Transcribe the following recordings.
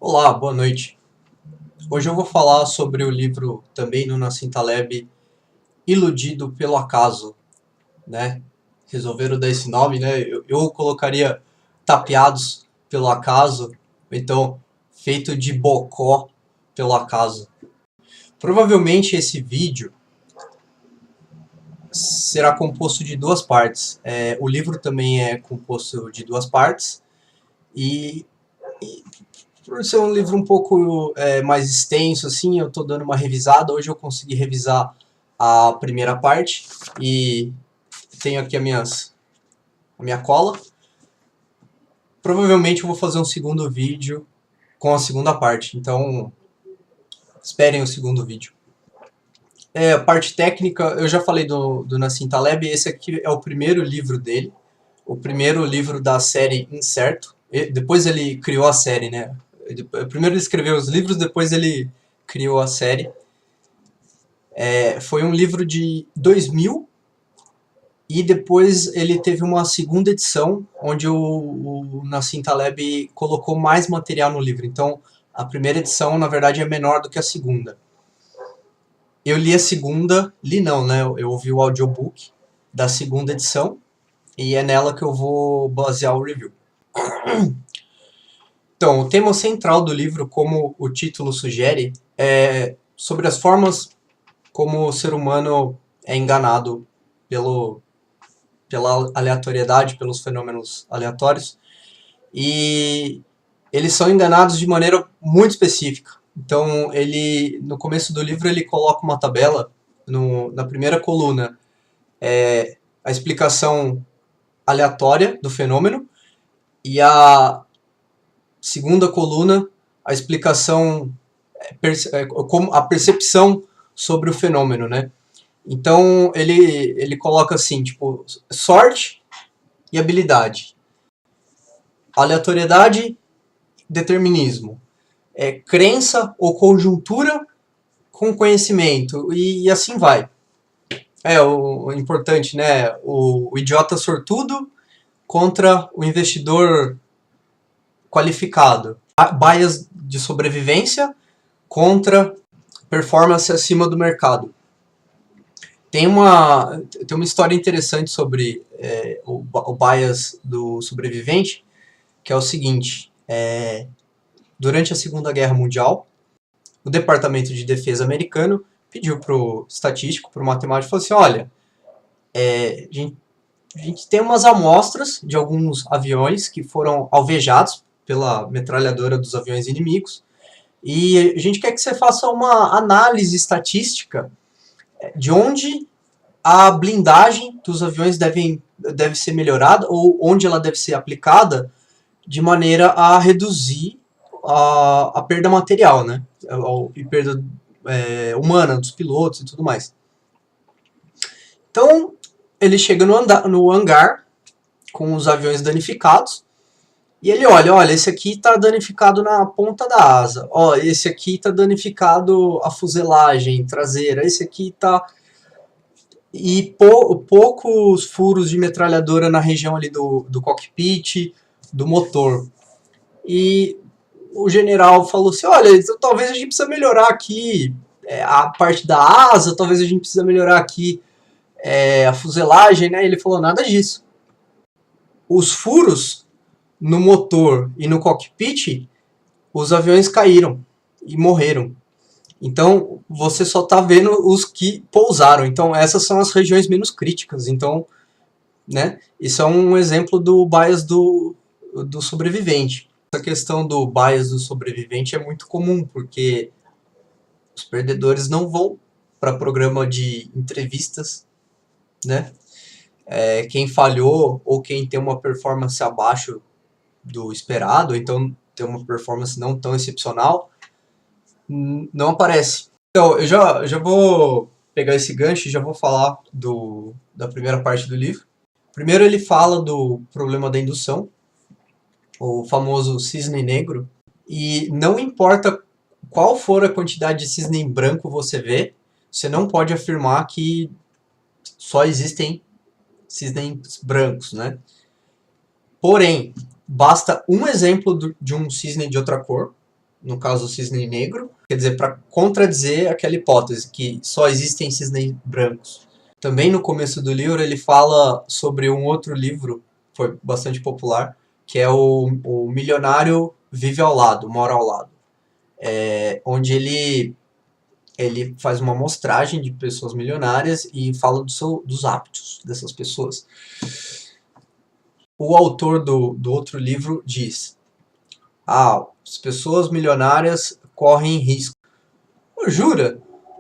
Olá, boa noite. Hoje eu vou falar sobre o livro também do Nassim Taleb, Iludido pelo Acaso, né? Resolveram dar esse nome, né? Eu colocaria Tapeados pelo Acaso, ou então Feito de Bocó pelo Acaso. Provavelmente esse vídeo será composto de duas partes. O livro também é composto de duas partes e por ser um livro um pouco mais extenso, assim, eu estou dando uma revisada. Hoje eu consegui revisar a primeira parte e tenho aqui a minha cola. Provavelmente eu vou fazer um segundo vídeo com a segunda parte, então esperem o segundo vídeo. A parte técnica, eu já falei do Nassim Taleb, esse aqui é o primeiro livro dele, o primeiro livro da série Incerto. Depois ele criou a série, né? Primeiro ele escreveu os livros, depois ele criou a série. Foi um livro de 2000 e depois ele teve uma segunda edição onde o Nassim Taleb colocou mais material no livro. Então a primeira edição na verdade é menor do que a segunda. Eu li a segunda, li não, né? Eu ouvi o audiobook da segunda edição e é nela que eu vou basear o review. Então, o tema central do livro, como o título sugere, é sobre as formas como o ser humano é enganado pela aleatoriedade, pelos fenômenos aleatórios, e eles são enganados de maneira muito específica. Então, no começo do livro, ele coloca uma tabela, na primeira coluna, a explicação aleatória do fenômeno, e a segunda coluna, a explicação, como a percepção sobre o fenômeno, né? Então ele coloca assim, tipo, sorte e habilidade, aleatoriedade, determinismo, crença ou conjuntura com conhecimento e assim vai. O importante, né? O idiota sortudo contra o investidor qualificado. Bias de sobrevivência contra performance acima do mercado. Tem uma história interessante sobre o bias do sobrevivente, que é o seguinte: durante a Segunda Guerra Mundial, o Departamento de Defesa americano pediu para o estatístico, para o matemático, falou assim: olha, a gente tem umas amostras de alguns aviões que foram alvejados pela metralhadora dos aviões inimigos, e a gente quer que você faça uma análise estatística de onde a blindagem dos aviões deve ser melhorada ou onde ela deve ser aplicada de maneira a reduzir a perda material, né? E perda humana dos pilotos e tudo mais. Então, ele chega no hangar com os aviões danificados e ele olha, esse aqui está danificado na ponta da asa, esse aqui está danificado a fuselagem traseira, esse aqui está... E poucos furos de metralhadora na região ali do cockpit, do motor. E o general falou assim, olha, então, talvez a gente precisa melhorar aqui a parte da asa, talvez a gente precisa melhorar aqui a fuselagem, né? Ele falou, nada disso. Os furos no motor e no cockpit, os aviões caíram e morreram. Então, você só está vendo os que pousaram. Então, essas são as regiões menos críticas. Então, né, isso é um exemplo do bias do sobrevivente. Essa questão do bias do sobrevivente é muito comum, porque os perdedores não vão para programa de entrevistas, né? Quem falhou ou quem tem uma performance abaixo do esperado, então tem uma performance não tão excepcional, não aparece. Então, eu já vou pegar esse gancho e já vou falar da primeira parte do livro. Primeiro ele fala do problema da indução, o famoso cisne negro, e não importa qual for a quantidade de cisne branco você vê, você não pode afirmar que só existem cisnes brancos, né? Porém, basta um exemplo de um cisne de outra cor no caso o cisne negro, quer dizer, para contradizer aquela hipótese que só existem cisnes brancos. Também no começo do livro ele fala sobre um outro livro, foi bastante popular, que é o Milionário Vive ao Lado, Mora ao Lado, onde ele faz uma amostragem de pessoas milionárias e fala dos hábitos dessas pessoas. O autor do outro livro diz: as pessoas milionárias correm risco. Jura?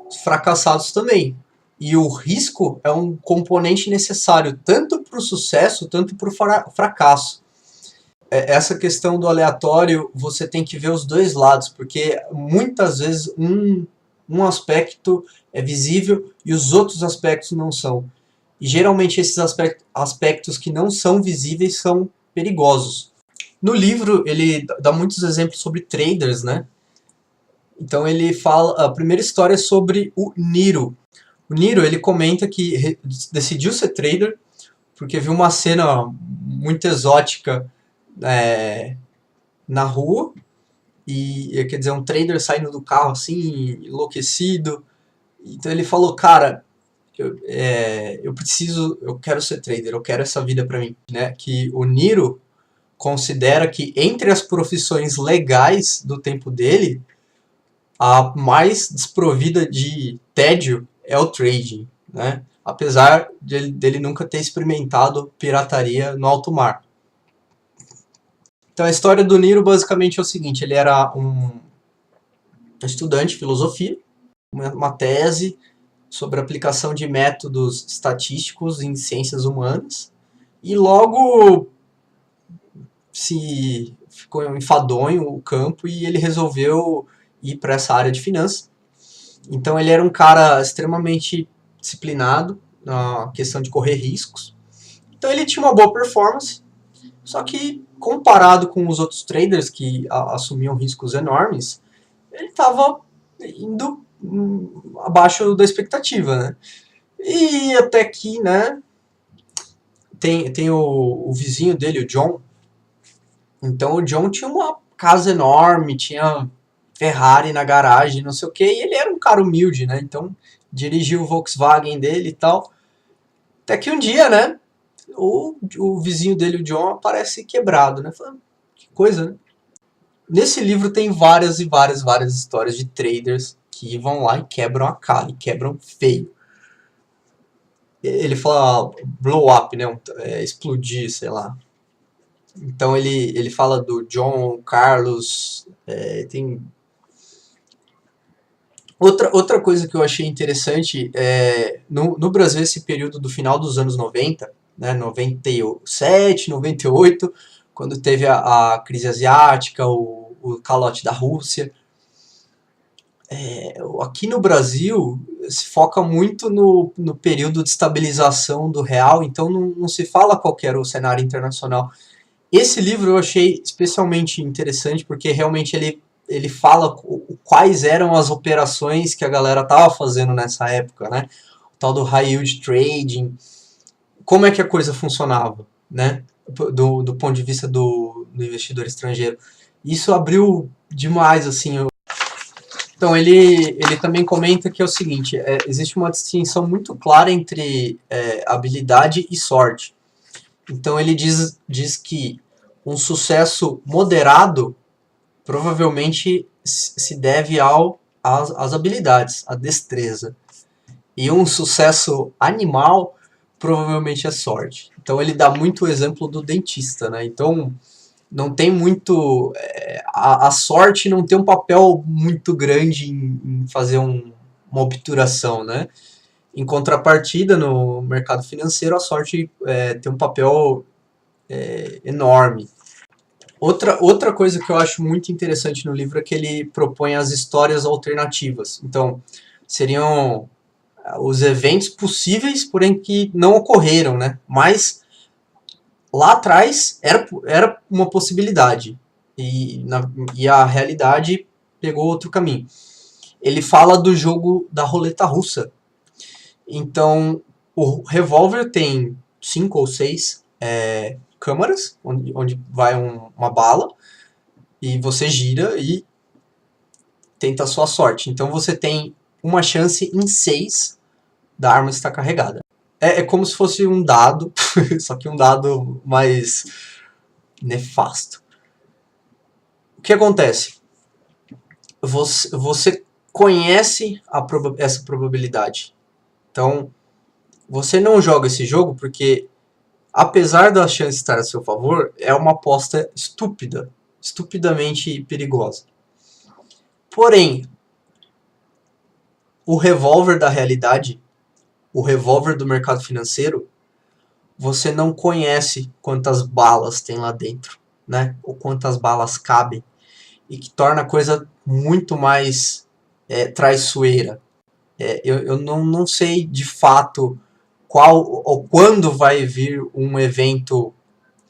Os fracassados também. E o risco é um componente necessário tanto para o sucesso, tanto para o fracasso. Essa questão do aleatório, você tem que ver os dois lados, porque muitas vezes um aspecto é visível e os outros aspectos não são. E geralmente esses aspectos que não são visíveis são perigosos. No livro ele dá muitos exemplos sobre traders, né? Então ele fala, a primeira história é sobre o Niro. O Niro, ele comenta que decidiu ser trader porque viu uma cena muito exótica na rua, e quer dizer, um trader saindo do carro assim, enlouquecido. Então ele falou, cara, eu quero ser trader, eu quero essa vida pra mim, né? Que o Niro considera que entre as profissões legais do tempo dele, a mais desprovida de tédio é o trading, né? Apesar dele nunca ter experimentado pirataria no alto mar. Então a história do Niro basicamente é o seguinte: ele era um estudante de filosofia, uma tese sobre a aplicação de métodos estatísticos em ciências humanas, e logo se ficou enfadonho o campo e ele resolveu ir para essa área de finanças. Então ele era um cara extremamente disciplinado na questão de correr riscos. Então ele tinha uma boa performance, só que comparado com os outros traders que assumiam riscos enormes, ele estava indo abaixo da expectativa, né? E até que, né, tem o vizinho dele, o John. Então o John tinha uma casa enorme, tinha Ferrari na garagem, não sei o que, e ele era um cara humilde, né? Então dirigiu o Volkswagen dele e tal. Até que um dia, né, o vizinho dele, o John, aparece quebrado, né? Falando, que coisa, né? Nesse livro tem várias e várias histórias de traders que vão lá e quebram a cara, e quebram feio. Ele fala blow up, né? Explodir, sei lá. Então ele fala do John, Carlos, tem... Outra coisa que eu achei interessante no Brasil, esse período do final dos anos 90, né, 97, 98, quando teve a crise asiática, o calote da Rússia. Aqui no Brasil se foca muito no período de estabilização do real, então não se fala qual era o cenário internacional. Esse livro eu achei especialmente interessante porque realmente ele fala quais eram as operações que a galera estava fazendo nessa época, né? O tal do high yield trading, como é que a coisa funcionava, né? Do ponto de vista do investidor estrangeiro. Isso abriu demais, assim. Então ele também comenta que é o seguinte: existe uma distinção muito clara entre habilidade e sorte. Então ele diz que um sucesso moderado provavelmente se deve às habilidades, à destreza. E um sucesso animal provavelmente é sorte. Então ele dá muito o exemplo do dentista, né? Então não tem muito... a sorte não tem um papel muito grande em fazer uma obturação, né? Em contrapartida, no mercado financeiro, a sorte tem um papel enorme. Outra coisa que eu acho muito interessante no livro é que ele propõe as histórias alternativas. Então, seriam os eventos possíveis, porém que não ocorreram, né? Mas lá atrás era uma possibilidade. E a realidade pegou outro caminho. Ele fala do jogo da roleta russa. Então, o revólver tem 5 ou 6 câmaras, onde vai uma bala, e você gira e tenta a sua sorte. Então você tem uma chance em 6 da arma estar carregada. É como se fosse um dado, só que um dado mais nefasto. O que acontece? Você conhece essa probabilidade. Então, você não joga esse jogo porque, apesar da chance estar a seu favor, é uma aposta estúpida, estupidamente perigosa. Porém, o revólver da realidade, o revólver do mercado financeiro, você não conhece quantas balas tem lá dentro, né? Ou quantas balas cabem. E que torna a coisa muito mais traiçoeira. Eu não sei de fato qual ou quando vai vir um evento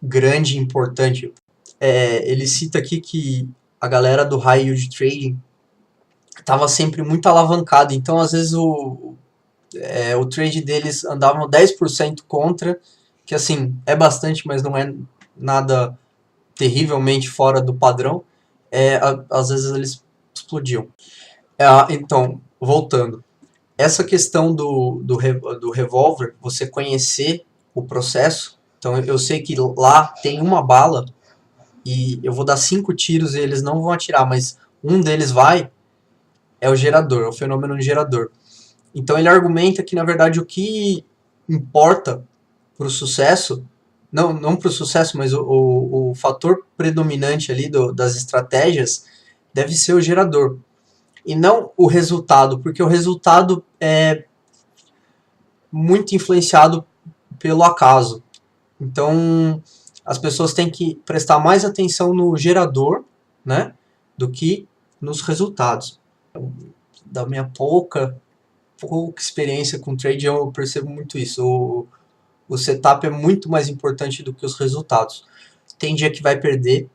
grande e importante. Ele cita aqui que a galera do High Yield Trading estava sempre muito alavancada, então às vezes o trade deles andava 10% contra, que assim, é bastante, mas não é nada terrivelmente fora do padrão. Às vezes eles explodiam. Então, voltando. Essa questão do revólver, você conhecer o processo. Então, eu sei que lá tem uma bala e eu vou dar 5 tiros e eles não vão atirar, mas um deles vai, é o gerador, é o fenômeno gerador. Então, ele argumenta que, na verdade, o que importa para o sucesso, não para o sucesso, mas o fator predominante ali das estratégias deve ser o gerador. E não o resultado, porque o resultado é muito influenciado pelo acaso. Então, as pessoas têm que prestar mais atenção no gerador, né, do que nos resultados. Da minha pouca experiência com trade, eu percebo muito isso. O setup é muito mais importante do que os resultados. Tem dia que vai perder,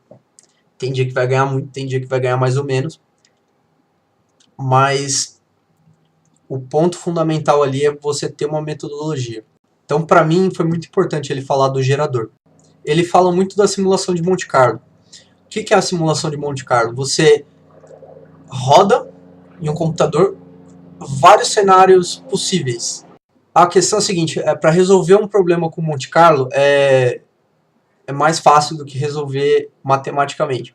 tem dia que vai ganhar muito, tem dia que vai ganhar mais ou menos, mas o ponto fundamental ali é você ter uma metodologia. Então, para mim, foi muito importante ele falar do gerador. Ele fala muito da simulação de Monte Carlo. O que é a simulação de Monte Carlo? Você roda em um computador vários cenários possíveis. A questão é a seguinte, para resolver um problema com Monte Carlo é mais fácil do que resolver matematicamente.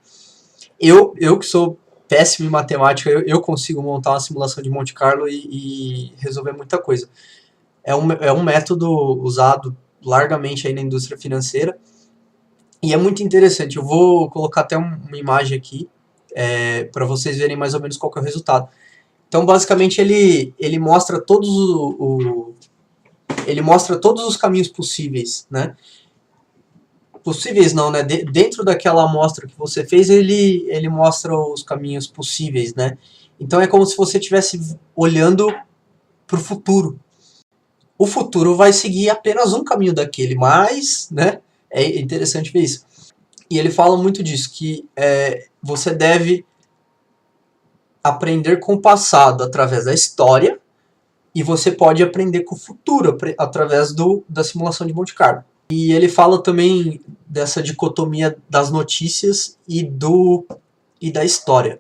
Eu que sou péssimo em matemática, eu consigo montar uma simulação de Monte Carlo e resolver muita coisa. É um método usado largamente aí na indústria financeira e é muito interessante. Eu vou colocar até uma imagem aqui para vocês verem mais ou menos qual que é o resultado. Então, basicamente, ele mostra ele mostra todos os caminhos possíveis, né? Possíveis não, né? Dentro daquela amostra que você fez, ele mostra os caminhos possíveis, né? Então é como se você estivesse olhando para o futuro. O futuro vai seguir apenas um caminho daquele, mas, né? É interessante ver isso. E ele fala muito disso, que você deve aprender com o passado através da história e você pode aprender com o futuro através da simulação de Monte Carlo. E ele fala também dessa dicotomia das notícias e da história.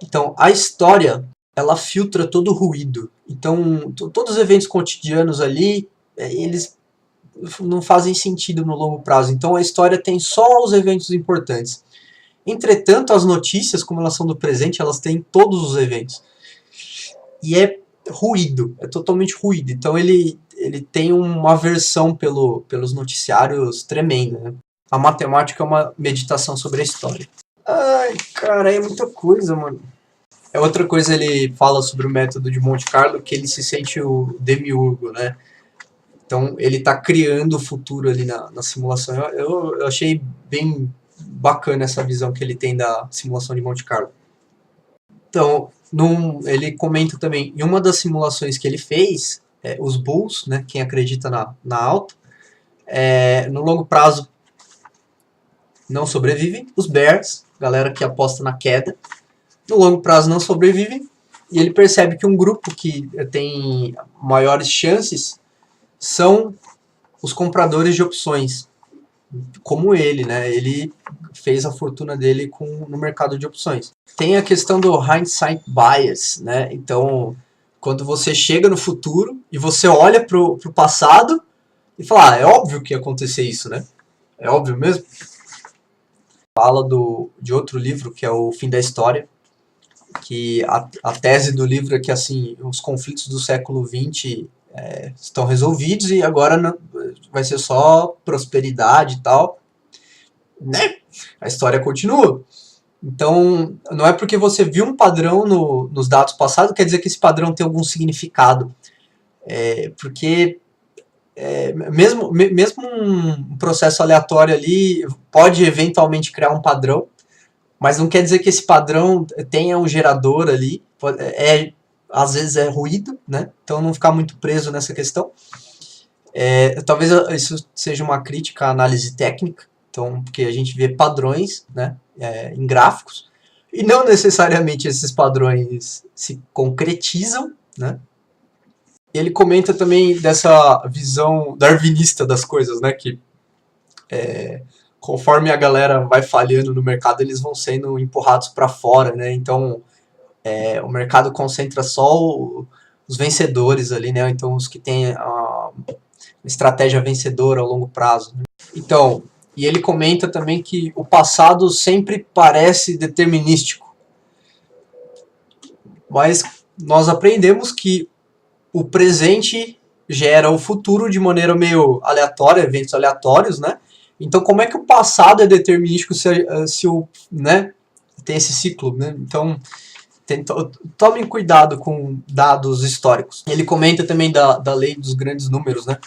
Então, a história, ela filtra todo o ruído. Então, todos os eventos cotidianos ali, eles não fazem sentido no longo prazo. Então, a história tem só os eventos importantes. Entretanto, as notícias, como elas são do presente, elas têm todos os eventos. E é ruído, é totalmente ruído. Então, ele tem uma aversão pelos noticiários tremenda, né? A matemática é uma meditação sobre a história. Ai, cara, é muita coisa, mano. Outra coisa, ele fala sobre o método de Monte Carlo, que ele se sente o demiurgo, né? Então, ele tá criando o futuro ali na simulação. Eu achei bem bacana essa visão que ele tem da simulação de Monte Carlo. Então, ele comenta também, em uma das simulações que ele fez, os bulls, né, quem acredita na alta, no longo prazo não sobrevivem, os bears, galera que aposta na queda, no longo prazo não sobrevivem, e ele percebe que um grupo que tem maiores chances são os compradores de opções, como ele, né? Ele fez a fortuna dele no mercado de opções. Tem a questão do hindsight bias, né? Então, quando você chega no futuro e você olha pro passado e fala, é óbvio que ia acontecer isso, né? É óbvio mesmo. Fala de outro livro, que é O Fim da História, que a tese do livro é que assim, os conflitos do século XX estão resolvidos e agora vai ser só prosperidade e tal, né? A história continua. Então, não é porque você viu um padrão nos dados passados, quer dizer que esse padrão tem algum significado. Porque mesmo um processo aleatório ali pode eventualmente criar um padrão, mas não quer dizer que esse padrão tenha um gerador ali. Às vezes é ruído, né? Então não ficar muito preso nessa questão. Talvez isso seja uma crítica à análise técnica, então, porque a gente vê padrões, né, em gráficos, e não necessariamente esses padrões se concretizam, né? Ele comenta também dessa visão darwinista das coisas, né, que conforme a galera vai falhando no mercado, eles vão sendo empurrados para fora, né? Então, o mercado concentra só os vencedores ali, né? Então, os que têm a estratégia vencedora ao longo prazo. Né? Então, e ele comenta também que o passado sempre parece determinístico, mas nós aprendemos que o presente gera o futuro de maneira meio aleatória, eventos aleatórios, né? Então, como é que o passado é determinístico se o, né, tem esse ciclo, né? Então, tomem cuidado com dados históricos. Ele comenta também da lei dos grandes números, né?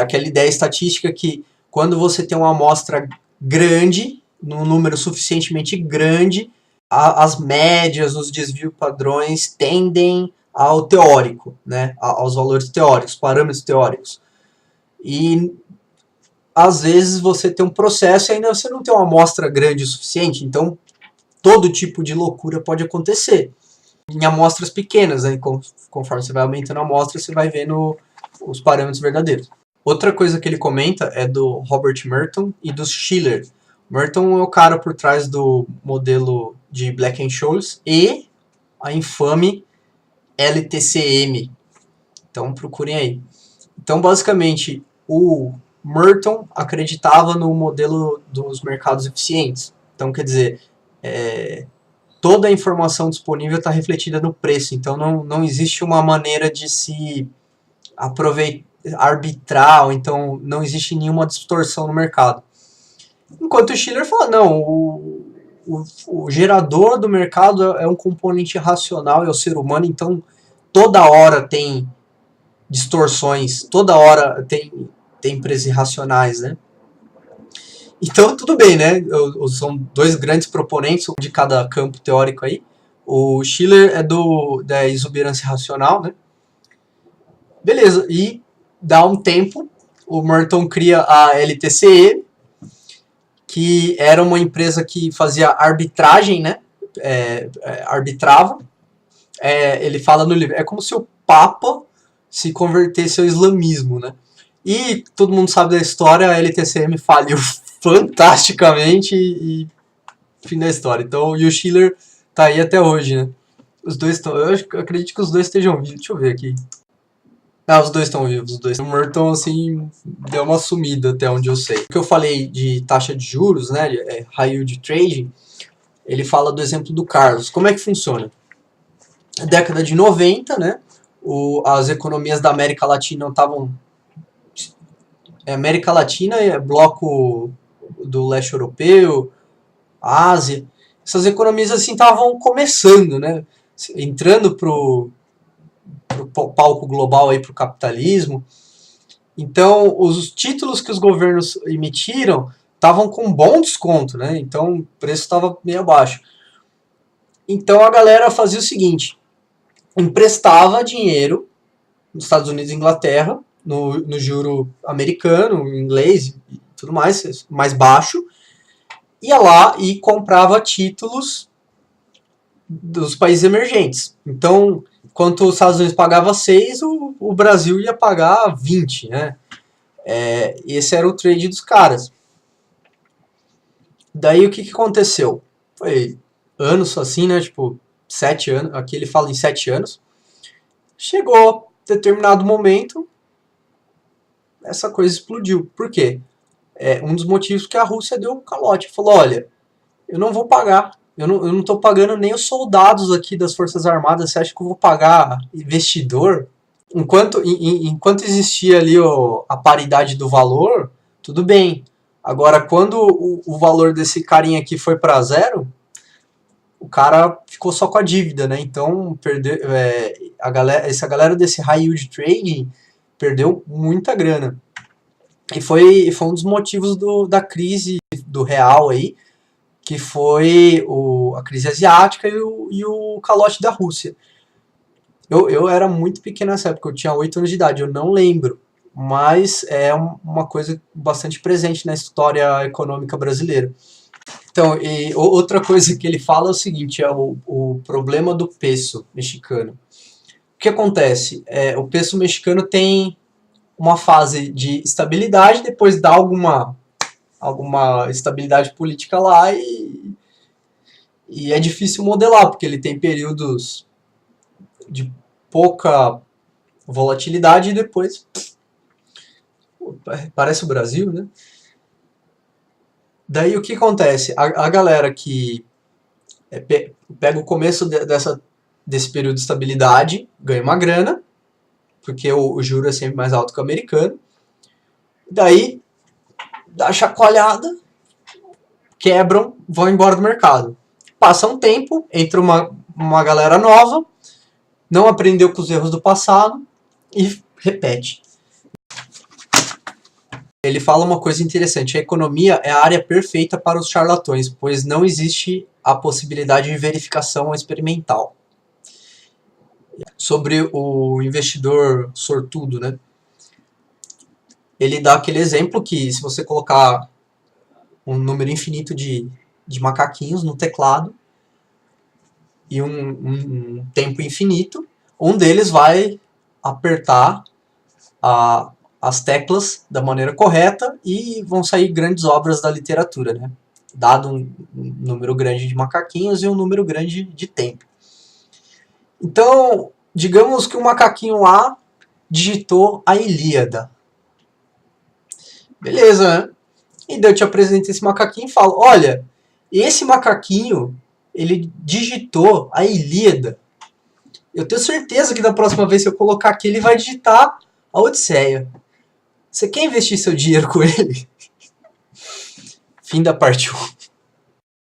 Aquela ideia estatística que quando você tem uma amostra grande, num número suficientemente grande, as médias, os desvios padrões tendem ao teórico, né? Aos valores teóricos, parâmetros teóricos. E às vezes você tem um processo e ainda você não tem uma amostra grande o suficiente, então todo tipo de loucura pode acontecer. Em amostras pequenas, né? Conforme você vai aumentando a amostra, você vai vendo os parâmetros verdadeiros. Outra coisa que ele comenta é do Robert Merton e do Shiller. Merton é o cara por trás do modelo de Black-Scholes e a infame LTCM. Então procurem aí. Então basicamente o Merton acreditava no modelo dos mercados eficientes. Então quer dizer, toda a informação disponível está refletida no preço. Então não existe uma maneira de se aproveitar, arbitrar, ou então não existe nenhuma distorção no mercado. Enquanto o Shiller fala, não, o gerador do mercado é um componente racional, é o ser humano, então toda hora tem distorções, toda hora tem empresas irracionais, né? Então tudo bem, né? São dois grandes proponentes de cada campo teórico aí. O Shiller é da exuberância racional, né? Beleza, e dá um tempo, o Merton cria a LTCE, que era uma empresa que fazia arbitragem, né? Arbitrava. Ele fala no livro, é como se o Papa se convertesse ao islamismo, né? E todo mundo sabe da história, a LTCM faliu fantasticamente e fim da história. Então, e o Shiller tá aí até hoje, né? Os dois estão, eu acredito que os dois estejam vivos. Deixa eu ver aqui. Os dois estão vivos, os dois. O Merton, assim, deu uma sumida até onde eu sei. O que eu falei de taxa de juros, né, high yield trading, ele fala do exemplo do Carlos. Como é que funciona? Na década de 90, né, as economias da América Latina estavam... América Latina é bloco do leste europeu, Ásia. Essas economias, assim, estavam começando, né, entrando pro palco global aí para o capitalismo. Então, os títulos que os governos emitiram estavam com bom desconto, né? Então, o preço estava meio abaixo. Então, a galera fazia o seguinte, emprestava dinheiro nos Estados Unidos e Inglaterra, no juro americano, inglês e tudo mais baixo, ia lá e comprava títulos dos países emergentes. Então, enquanto os Estados Unidos pagava 6, o Brasil ia pagar 20, né? Esse era o trade dos caras. Daí o que aconteceu? Foi anos assim, né? Tipo, 7 anos. Aqui ele fala em 7 anos. Chegou determinado momento, essa coisa explodiu. Por quê? Um dos motivos que a Rússia deu um calote. Falou, olha, eu não vou pagar. Eu não tô pagando nem os soldados aqui das Forças Armadas. Você acha que eu vou pagar investidor? Enquanto existia ali a paridade do valor, tudo bem. Agora, quando o valor desse carinha aqui foi para zero, o cara ficou só com a dívida, né? Então, essa galera desse high yield trading perdeu muita grana. E foi um dos motivos da crise do real aí, que foi a crise asiática e o calote da Rússia. Eu era muito pequeno nessa época, eu tinha 8 anos de idade, eu não lembro, mas é uma coisa bastante presente na história econômica brasileira. Então, outra coisa que ele fala é o seguinte, é o problema do peso mexicano. O que acontece? O peso mexicano tem uma fase de estabilidade, depois dá alguma estabilidade política lá e é difícil modelar, porque ele tem períodos de pouca volatilidade e depois parece o Brasil, né? Daí o que acontece? A galera que pega o começo desse período de estabilidade, ganha uma grana, porque o juro é sempre mais alto que o americano. Daí dá chacoalhada, quebram, vão embora do mercado. Passa um tempo, entra uma galera nova, não aprendeu com os erros do passado e repete. Ele fala uma coisa interessante, a economia é a área perfeita para os charlatões, pois não existe a possibilidade de verificação experimental. Sobre o investidor sortudo, né? Ele dá aquele exemplo que se você colocar um número infinito de macaquinhos no teclado e um tempo infinito, um deles vai apertar as teclas da maneira correta e vão sair grandes obras da literatura, né? Dado um número grande de macaquinhos e um número grande de tempo. Então, digamos que o macaquinho A digitou a Ilíada. Beleza, né? E daí eu te apresento esse macaquinho e falo, olha, esse macaquinho, ele digitou a Ilíada. Eu tenho certeza que da próxima vez que eu colocar aqui, ele vai digitar a Odisseia. Você quer investir seu dinheiro com ele? Fim da parte 1.